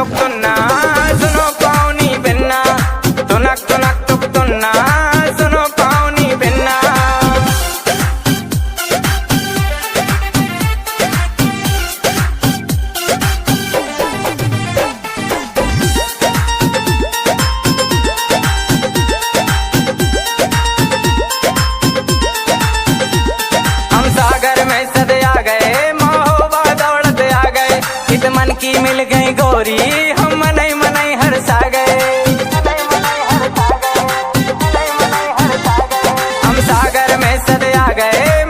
टोकतुन्ना सुनो पाऊनी बिन्ना तुनक तुनक टोकतुन्ना सुनो पाऊनी बिन्ना हम सागर में सदे आ गए महोबा दौड़त आ गए इत मन की मिल गई गोरी हम मनई मनई हरसा गए हम सागर में सदे आ गए